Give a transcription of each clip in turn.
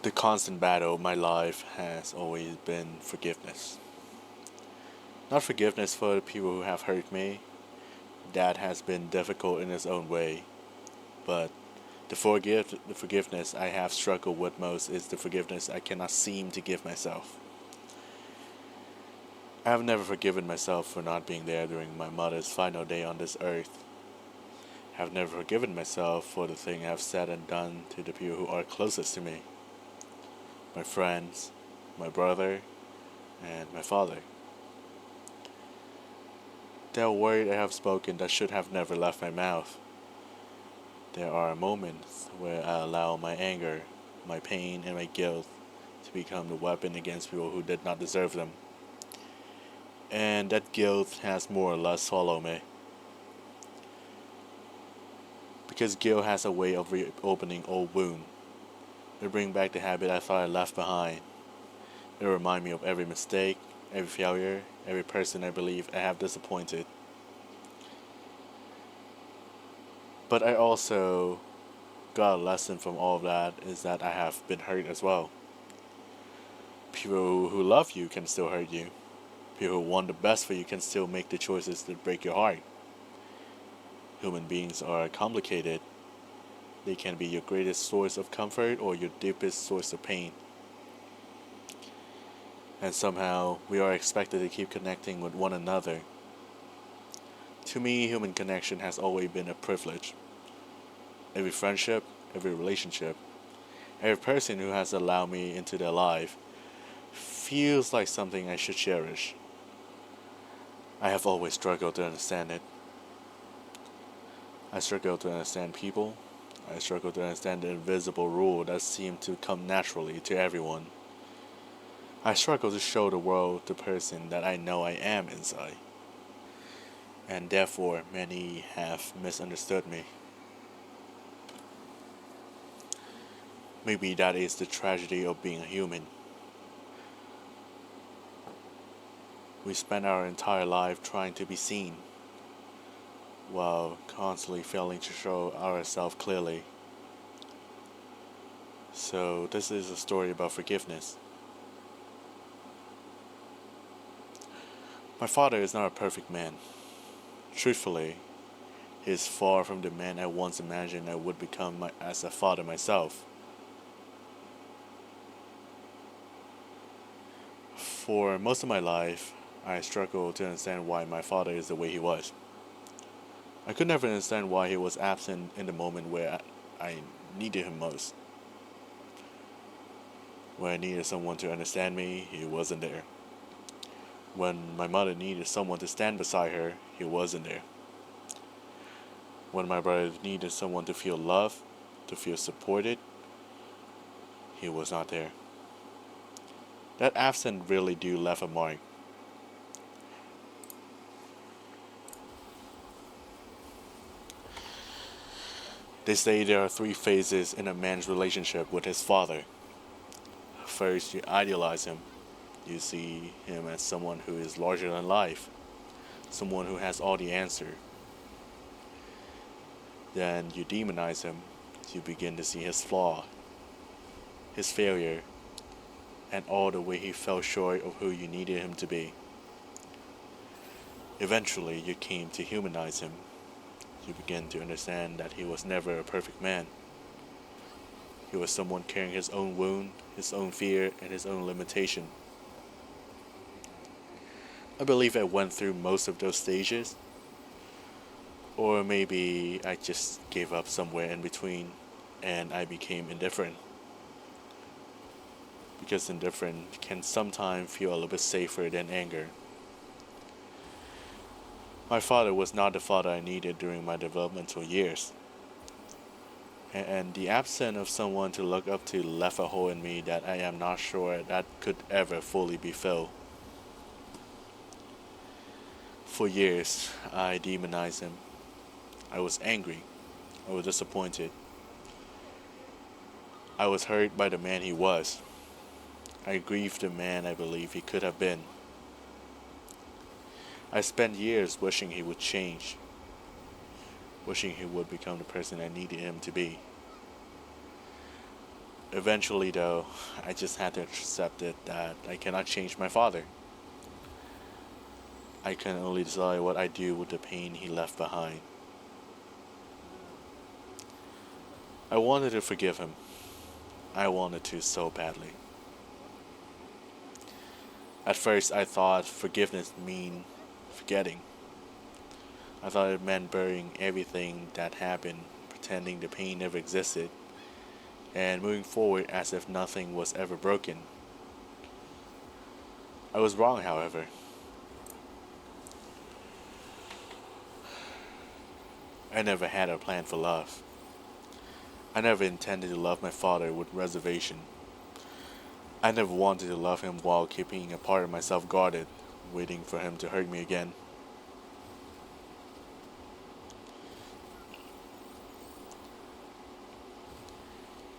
The constant battle of my life has always been forgiveness. Not forgiveness for the people who have hurt me, that has been difficult in its own way, but the forgiveness I have struggled with most is the forgiveness I cannot seem to give myself. I have never forgiven myself for not being there during my mother's final day on this earth. I have never forgiven myself for the thing I have said and done to the people who are closest to me, my friends, my brother, and my father. There are words I have spoken that should have never left my mouth. There are moments where I allow my anger, my pain, and my guilt to become the weapon against people who did not deserve them. And that guilt has more or less swallowed me. Because guilt has a way of reopening old wounds. It brings back the habit I thought I left behind. It reminds me of every mistake, every failure, every person I believe I have disappointed. But I also got a lesson from all of that is that I have been hurt as well. People who love you can still hurt you. People who want the best for you can still make the choices that break your heart. Human beings are complicated. They can be your greatest source of comfort or your deepest source of pain. And somehow we are expected to keep connecting with one another. To me, human connection has always been a privilege. Every friendship, every relationship, every person who has allowed me into their life feels like something I should cherish. I have always struggled to understand it. I struggle to understand people. I struggle to understand the invisible rule that seems to come naturally to everyone. I struggle to show the world the person that I know I am inside. And therefore, many have misunderstood me. Maybe that is the tragedy of being a human. We spend our entire life trying to be seen, while constantly failing to show ourselves clearly. So, this is a story about forgiveness. My father is not a perfect man. Truthfully, he is far from the man I once imagined I would become as a father myself. For most of my life, I struggled to understand why my father is the way he was. I could never understand why he was absent in the moment where I needed him most. When I needed someone to understand me, he wasn't there. When my mother needed someone to stand beside her, he wasn't there. When my brother needed someone to feel loved, to feel supported, he was not there. That absence really do left a mark. They say there are three phases in a man's relationship with his father. First, you idealize him. You see him as someone who is larger than life, someone who has all the answer. Then you demonize him. You begin to see his flaw, his failure, and all the way he fell short of who you needed him to be. Eventually, you came to humanize him. You begin to understand that he was never a perfect man. He was someone carrying his own wound, his own fear, and his own limitation. I believe I went through most of those stages, or maybe I just gave up somewhere in between and I became indifferent. Because indifferent can sometimes feel a little bit safer than anger. My father was not the father I needed during my developmental years. And the absence of someone to look up to left a hole in me that I am not sure that could ever fully be filled. For years, I demonized him. I was angry. I was disappointed. I was hurt by the man he was. I grieved the man I believe he could have been. I spent years wishing he would change, wishing he would become the person I needed him to be. Eventually, though, I just had to accept it that I cannot change my father. I can only decide what I do with the pain he left behind. I wanted to forgive him. I wanted to so badly. At first, I thought forgiveness mean forgetting. I thought it meant burying everything that happened, pretending the pain never existed, and moving forward as if nothing was ever broken. I was wrong, however. I never had a plan for love. I never intended to love my father with reservation. I never wanted to love him while keeping a part of myself guarded, waiting for him to hurt me again.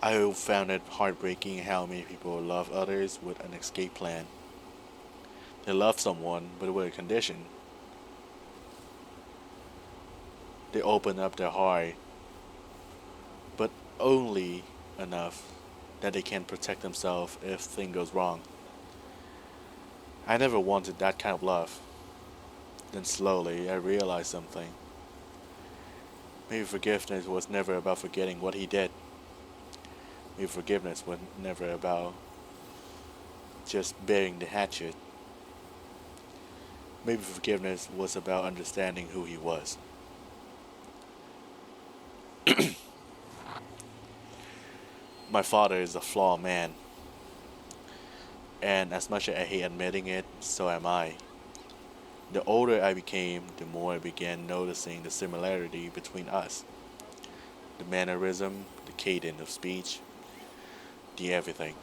I found it heartbreaking how many people love others with an escape plan. They love someone, but with a condition. They open up their heart, but only enough that they can protect themselves if things goes wrong. I never wanted that kind of love. Then slowly I realized something. Maybe forgiveness was never about forgetting what he did. Maybe forgiveness was never about just burying the hatchet. Maybe forgiveness was about understanding who he was. My father is a flawed man, and as much as I hate admitting it, so am I. The older I became, the more I began noticing the similarity between us. The mannerism, the cadence of speech, the everything.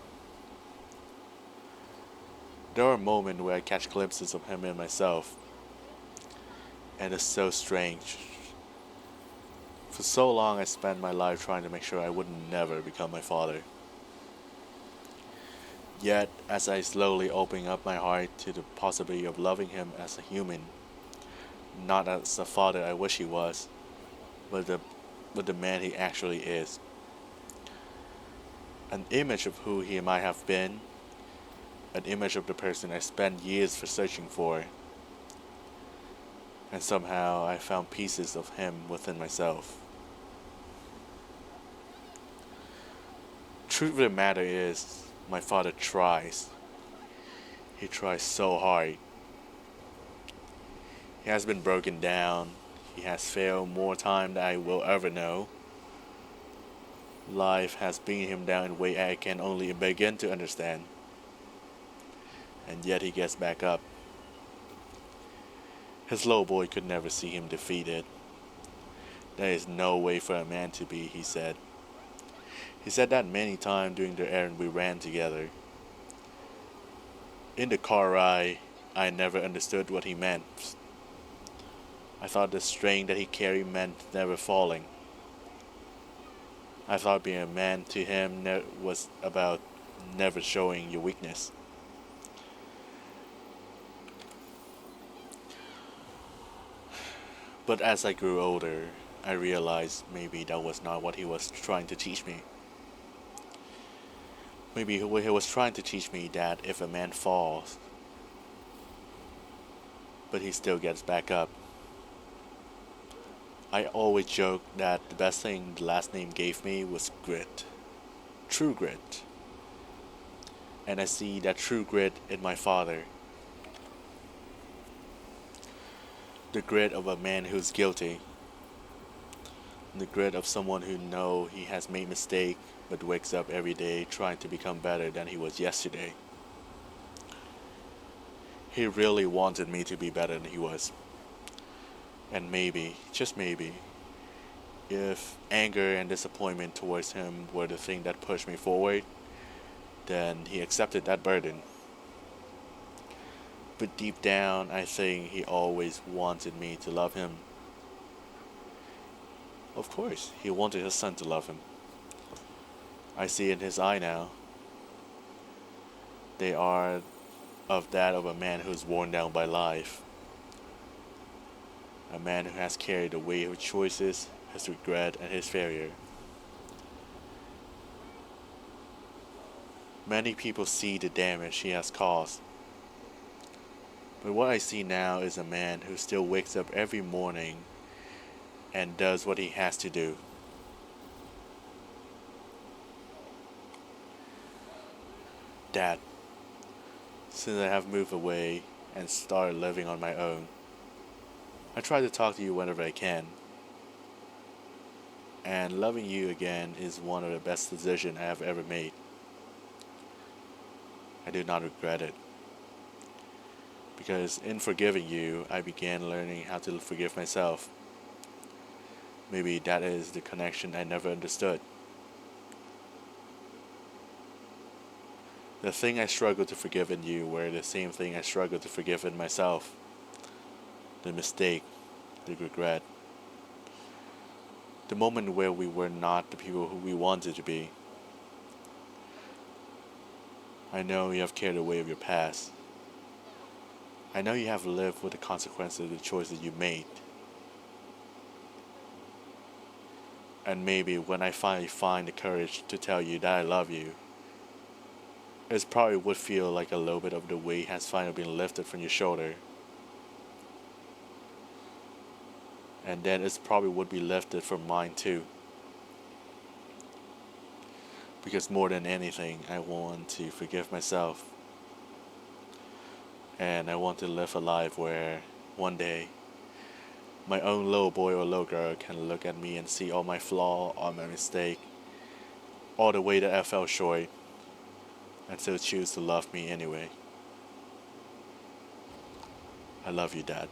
There are moments where I catch glimpses of him and myself, and it's so strange. For so long I spent my life trying to make sure I would never become my father. Yet, as I slowly open up my heart to the possibility of loving him as a human, not as the father I wish he was, but the man he actually is. An image of who he might have been, an image of the person I spent years for searching for, and somehow I found pieces of him within myself. Truth of the matter is, my father tries. He tries so hard. He has been broken down. He has failed more time than I will ever know. Life has beaten him down in a way I can only begin to understand. And yet he gets back up. His little boy could never see him defeated. There is no way for a man to be, he said. He said that many times during the errand we ran together. In the car ride, I never understood what he meant. I thought the strength that he carried meant never falling. I thought being a man to him was about never showing your weakness. But as I grew older, I realized maybe that was not what he was trying to teach me. Maybe he was trying to teach me that if a man falls, but he still gets back up. I always joke that the best thing the last name gave me was grit. True grit. And I see that true grit in my father. The grit of a man who's guilty. The grit of someone who knows he has made mistake but wakes up every day trying to become better than he was yesterday. He really wanted me to be better than he was. And maybe, just maybe, if anger and disappointment towards him were the thing that pushed me forward, then he accepted that burden. But deep down, I think he always wanted me to love him. Of course, he wanted his son to love him. I see in his eye now. They are of that of a man who's worn down by life. A man who has carried the weight of choices, his regret, and his failure. Many people see the damage he has caused, but what I see now is a man who still wakes up every morning and does what he has to do. Dad, since I have moved away and started living on my own, I try to talk to you whenever I can. And loving you again is one of the best decisions I have ever made. I do not regret it. Because in forgiving you, I began learning how to forgive myself. Maybe that is the connection I never understood. The thing I struggled to forgive in you were the same thing I struggled to forgive in myself. The mistake, the regret, the moment where we were not the people who we wanted to be. I know you have carried the weight of your past. I know you have lived with the consequences of the choices you made. And maybe when I finally find the courage to tell you that I love you, it probably would feel like a little bit of the weight has finally been lifted from your shoulder. And then it probably would be lifted from mine too. Because more than anything, I want to forgive myself. And I want to live a life where one day my own little boy or little girl can look at me and see all my flaw, all my mistake, all the way that I fell short, and still choose to love me anyway. I love you, Dad.